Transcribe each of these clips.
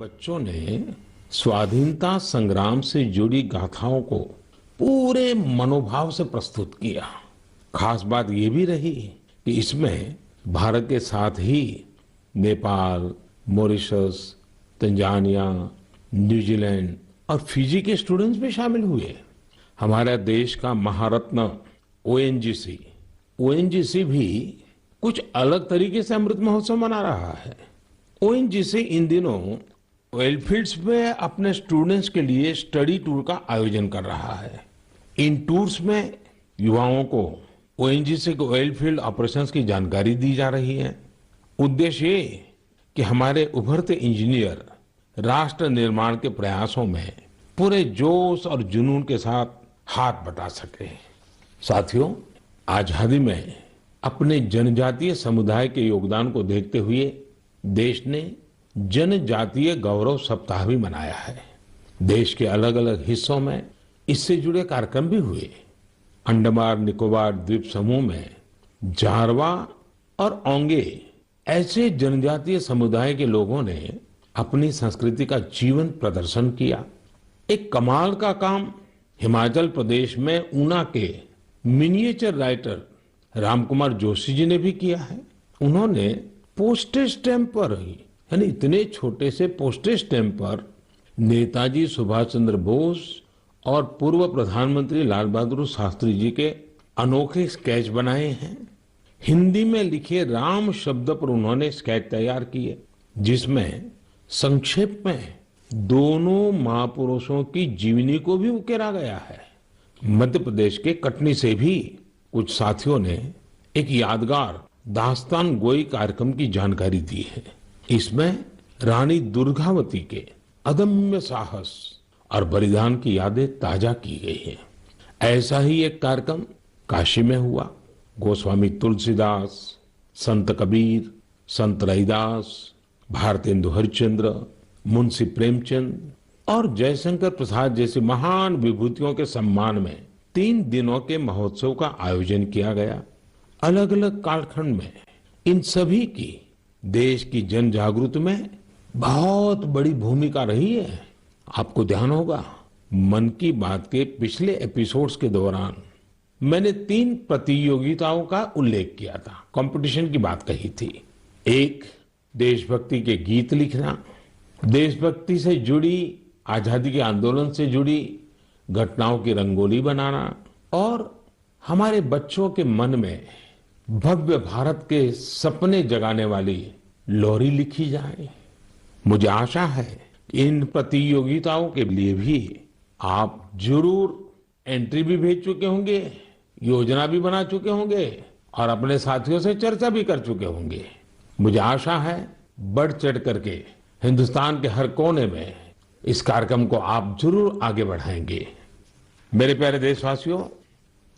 बच्चों ने स्वाधीनता संग्राम से जुड़ी गाथाओं को पूरे मनोभाव से प्रस्तुत किया। खास बात ये भी रही कि इसमें भारत के साथ ही नेपाल, मॉरिशस, तंजानिया, न्यूजीलैंड और फिजी के स्टूडेंट्स भी शामिल हुए। हमारे देश का महारत्न ओएनजीसी ओएनजीसी भी कुछ अलग तरीके से अमृत महोत्सव मना रहा है। ओएनजीसी इन दिनों ऑयल फील्ड्स में अपने स्टूडेंट्स के लिए स्टडी टूर का आयोजन कर रहा है। इन टूर्स में युवाओं को ओएनजीसी के ऑयल फील्ड ऑपरेशंस की जानकारी दी जा रही है। उद्देश्य ये कि हमारे उभरते इंजीनियर राष्ट्र निर्माण के प्रयासों में पूरे जोश और जुनून के साथ हाथ बटा सके। साथियों, आजादी में अपने जनजातीय समुदाय के योगदान को देखते हुए देश ने जनजातीय गौरव सप्ताह भी मनाया है। देश के अलग अलग हिस्सों में इससे जुड़े कार्यक्रम भी हुए। अंडमान निकोबार द्वीप समूह में जारवा और ओंगे ऐसे जनजातीय समुदाय के लोगों ने अपनी संस्कृति का जीवंत प्रदर्शन किया। एक कमाल का काम हिमाचल प्रदेश में ऊना के मिनिएचर राइटर रामकुमार जोशी जी ने भी किया है। उन्होंने पोस्टेज स्टैम्प पर ही, यानी इतने छोटे से पोस्टेज स्टैम्प पर नेताजी सुभाष चंद्र बोस और पूर्व प्रधानमंत्री लाल बहादुर शास्त्री जी के अनोखे स्केच बनाए हैं। हिंदी में लिखे राम शब्द पर उन्होंने स्केच तैयार किए, जिसमें संक्षेप में दोनों महापुरुषों की जीवनी को भी उकेरा गया है। मध्य प्रदेश के कटनी से भी कुछ साथियों ने एक यादगार दास्तान गोई कार्यक्रम की जानकारी दी है। इसमें रानी दुर्गावती के अदम्य साहस और बलिदान की यादें ताजा की गई है। ऐसा ही एक कार्यक्रम काशी में हुआ। गोस्वामी तुलसीदास, संत कबीर, संत रैदास, भारतेंदु हरिश्चंद्र, मुंशी प्रेमचंद और जयशंकर प्रसाद जैसी महान विभूतियों के सम्मान में 3 दिनों के महोत्सव का आयोजन किया गया। अलग अलग कालखंड में इन सभी की देश की जन जागृति में बहुत बड़ी भूमिका रही है। आपको ध्यान होगा, मन की बात के पिछले एपिसोड्स के दौरान मैंने 3 प्रतियोगिताओं का उल्लेख किया था, कंपटीशन की बात कही थी। एक, देशभक्ति के गीत लिखना, देशभक्ति से जुड़ी, आजादी के आंदोलन से जुड़ी घटनाओं की रंगोली बनाना और हमारे बच्चों के मन में भव्य भारत के सपने जगाने वाली लोरी लिखी जाए। मुझे आशा है कि इन प्रतियोगिताओं के लिए भी आप जरूर एंट्री भी भेज चुके होंगे, योजना भी बना चुके होंगे और अपने साथियों से चर्चा भी कर चुके होंगे। मुझे आशा है बढ़ चढ़ करके हिंदुस्तान के हर कोने में इस कार्यक्रम को आप जरूर आगे बढ़ाएंगे। मेरे प्यारे देशवासियों,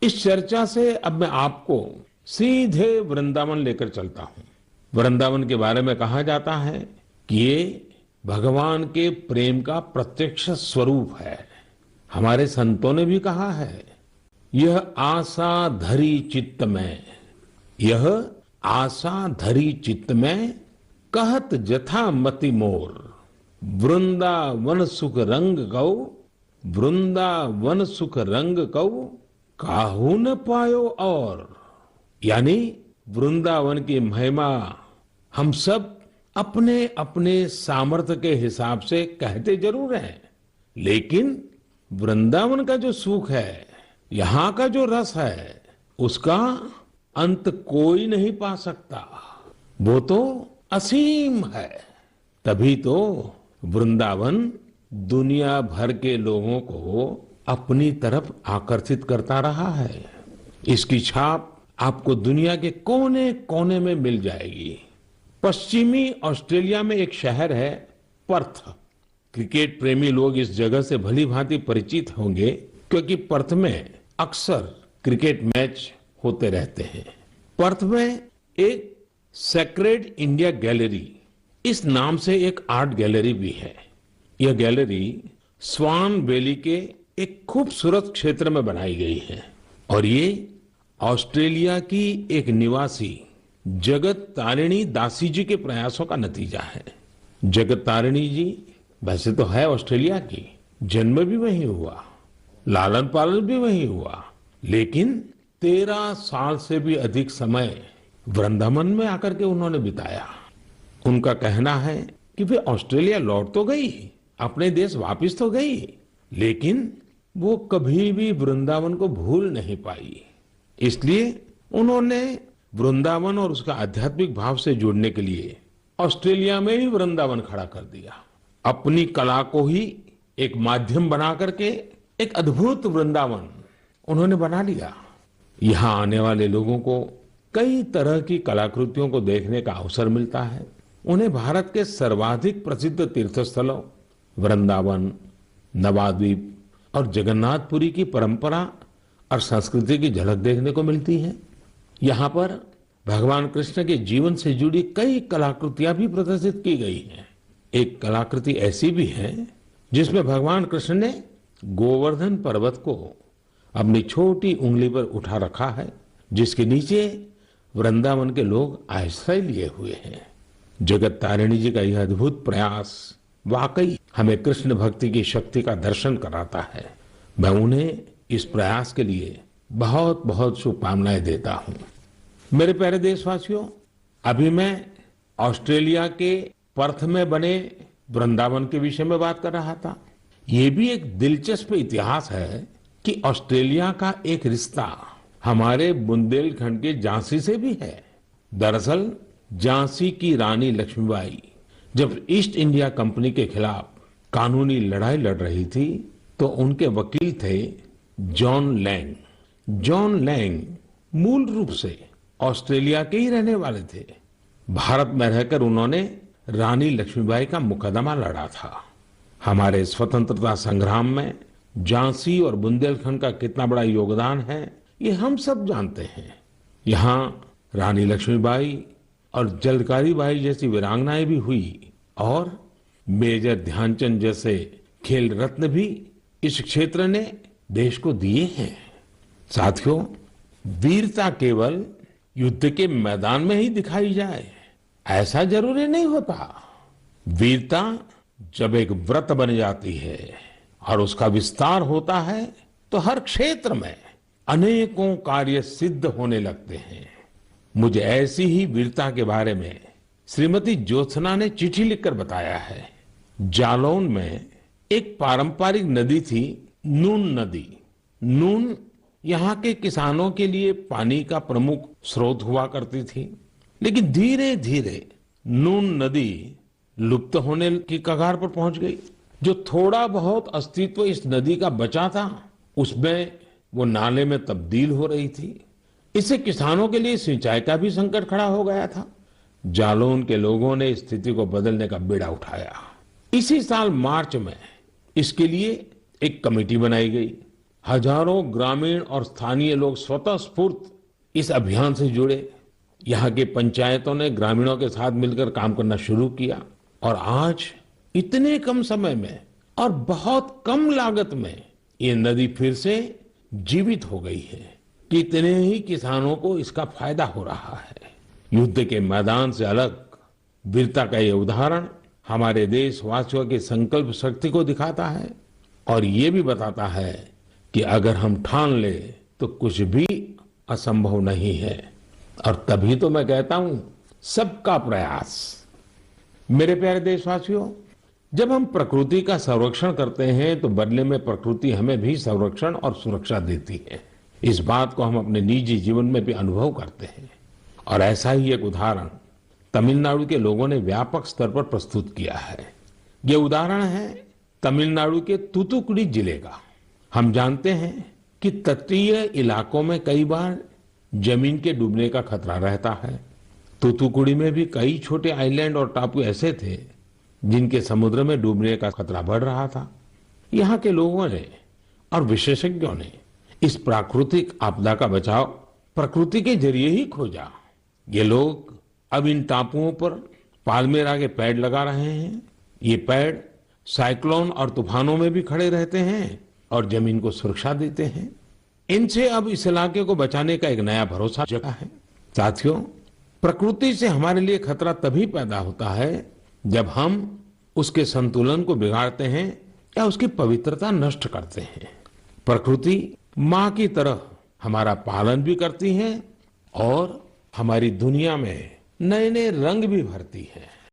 इस चर्चा से अब मैं आपको सीधे वृंदावन लेकर चलता हूं। वृंदावन के बारे में कहा जाता है कि ये भगवान के प्रेम का प्रत्यक्ष स्वरूप है। हमारे संतों ने भी कहा है, यह आशा धरी चित्त में, यह आशा धरी चित्त में, कहत जथा मति मोर, वृंदावन सुख रंग गौ, वृंदावन सुख रंग गौ, काहू न पायो और। यानी वृंदावन की महिमा हम सब अपने अपने सामर्थ्य के हिसाब से कहते जरूर हैं, लेकिन वृंदावन का जो सुख है, यहाँ का जो रस है, उसका अंत कोई नहीं पा सकता। वो तो असीम है। तभी तो वृंदावन दुनिया भर के लोगों को अपनी तरफ आकर्षित करता रहा है। इसकी छाप आपको दुनिया के कोने कोने में मिल जाएगी। पश्चिमी ऑस्ट्रेलिया में एक शहर है पर्थ। क्रिकेट प्रेमी लोग इस जगह से भली भांति परिचित होंगे, क्योंकि पर्थ में अक्सर क्रिकेट मैच होते रहते हैं। पर्थ में एक सेक्रेड इंडिया गैलरी, इस नाम से एक आर्ट गैलरी भी है। यह गैलरी स्वान वैली के एक खूबसूरत क्षेत्र में बनाई गई है और ये ऑस्ट्रेलिया की एक निवासी जगत तारिणी दासी जी के प्रयासों का नतीजा है। जगत तारिणी जी वैसे तो है ऑस्ट्रेलिया की, जन्म भी वहीं हुआ, लालन पालन भी वहीं हुआ, लेकिन 13 साल से भी अधिक समय वृंदावन में आकर के उन्होंने बिताया। उनका कहना है कि वे ऑस्ट्रेलिया लौट तो गई, अपने देश वापस तो गई, लेकिन वो कभी भी वृंदावन को भूल नहीं पाई। इसलिए उन्होंने वृंदावन और उसका आध्यात्मिक भाव से जुड़ने के लिए ऑस्ट्रेलिया में ही वृंदावन खड़ा कर दिया। अपनी कला को ही एक माध्यम बना करके एक अद्भुत वृंदावन उन्होंने बना लिया। यहाँ आने वाले लोगों को कई तरह की कलाकृतियों को देखने का अवसर मिलता है। उन्हें भारत के सर्वाधिक प्रसिद्ध तीर्थस्थलों वृंदावन, नवाद्वीप और जगन्नाथपुरी की परंपरा और संस्कृति की झलक देखने को मिलती है। यहाँ पर भगवान कृष्ण के जीवन से जुड़ी कई कलाकृतियां भी प्रदर्शित की गई हैं। एक कलाकृति ऐसी भी है जिसमें भगवान कृष्ण ने गोवर्धन पर्वत को अपनी छोटी उंगली पर उठा रखा है, जिसके नीचे वृंदावन के लोग आश्रय लिए हुए हैं। जगत तारिणी जी का यह अद्भुत प्रयास वाकई हमें कृष्ण भक्ति की शक्ति का दर्शन कराता है। मैं उन्हें इस प्रयास के लिए बहुत बहुत शुभकामनाएं देता हूं। मेरे प्यारे देशवासियों, अभी मैं ऑस्ट्रेलिया के पर्थ में बने वृंदावन के विषय में बात कर रहा था। ये भी एक दिलचस्प इतिहास है कि ऑस्ट्रेलिया का एक रिश्ता हमारे बुंदेलखंड के झांसी से भी है। दरअसल झांसी की रानी लक्ष्मीबाई जब ईस्ट इंडिया कंपनी के खिलाफ कानूनी लड़ाई लड़ रही थी तो उनके वकील थे जॉन लैंग। जॉन लैंग मूल रूप से ऑस्ट्रेलिया के ही रहने वाले थे। भारत में रहकर उन्होंने रानी लक्ष्मीबाई का मुकदमा लड़ा था। हमारे स्वतंत्रता संग्राम में झांसी और बुंदेलखंड का कितना बड़ा योगदान है ये हम सब जानते हैं। यहाँ रानी लक्ष्मीबाई और जलकारी बाई जैसी वीरांगनाएं भी हुई और मेजर ध्यानचंद जैसे खेल रत्न भी इस क्षेत्र ने देश को दिए हैं। साथियों, वीरता केवल युद्ध के मैदान में ही दिखाई जाए ऐसा जरूरी नहीं होता। वीरता जब एक व्रत बन जाती है और उसका विस्तार होता है तो हर क्षेत्र में अनेकों कार्य सिद्ध होने लगते हैं। मुझे ऐसी ही वीरता के बारे में श्रीमती ज्योत्सना ने चिट्ठी लिखकर बताया है। जालौन में एक पारंपरिक नदी थी, नून नदी। नून यहाँ के किसानों के लिए पानी का प्रमुख स्रोत हुआ करती थी, लेकिन धीरे धीरे नून नदी लुप्त होने की कगार पर पहुंच गई। जो थोड़ा बहुत अस्तित्व इस नदी का बचा था उसमें वो नाले में तब्दील हो रही थी। इससे किसानों के लिए सिंचाई का भी संकट खड़ा हो गया था। जालौन के लोगों ने स्थिति को बदलने का बीड़ा उठाया। इसी साल मार्च में इसके लिए एक कमेटी बनाई गई। हजारों ग्रामीण और स्थानीय लोग स्वतः स्फूर्त इस अभियान से जुड़े। यहाँ की पंचायतों ने ग्रामीणों के साथ मिलकर काम करना शुरू किया और आज इतने कम समय में और बहुत कम लागत में ये नदी फिर से जीवित हो गई है। कितने ही किसानों को इसका फायदा हो रहा है। युद्ध के मैदान से अलग वीरता का ये उदाहरण हमारे देशवासियों की संकल्प शक्ति को दिखाता है और ये भी बताता है कि अगर हम ठान ले तो कुछ भी असंभव नहीं है। और तभी तो मैं कहता हूं सबका प्रयास। मेरे प्यारे देशवासियों, जब हम प्रकृति का संरक्षण करते हैं तो बदले में प्रकृति हमें भी संरक्षण और सुरक्षा देती है। इस बात को हम अपने निजी जीवन में भी अनुभव करते हैं और ऐसा ही एक उदाहरण तमिलनाडु के लोगों ने व्यापक स्तर पर प्रस्तुत किया है। ये उदाहरण है तमिलनाडु के तूतुकुड़ी जिले का। हम जानते हैं कि तटीय इलाकों में कई बार जमीन के डूबने का खतरा रहता है। तूतुकुड़ी में भी कई छोटे आइलैंड और टापू ऐसे थे जिनके समुद्र में डूबने का खतरा बढ़ रहा था। यहाँ के लोगों ने और विशेषज्ञों ने इस प्राकृतिक आपदा का बचाव प्रकृति के जरिए ही खोजा। ये लोग अब इन टापुओं पर पाल्मेरा के पेड़ लगा रहे हैं। ये पेड़ साइक्लोन और तूफानों में भी खड़े रहते हैं और जमीन को सुरक्षा देते हैं। इनसे अब इस इलाके को बचाने का एक नया भरोसा जगा है। साथियों, प्रकृति से हमारे लिए खतरा तभी पैदा होता है जब हम उसके संतुलन को बिगाड़ते हैं या उसकी पवित्रता नष्ट करते हैं। प्रकृति माँ की तरह हमारा पालन भी करती है और हमारी दुनिया में नए नए रंग भी भरती है।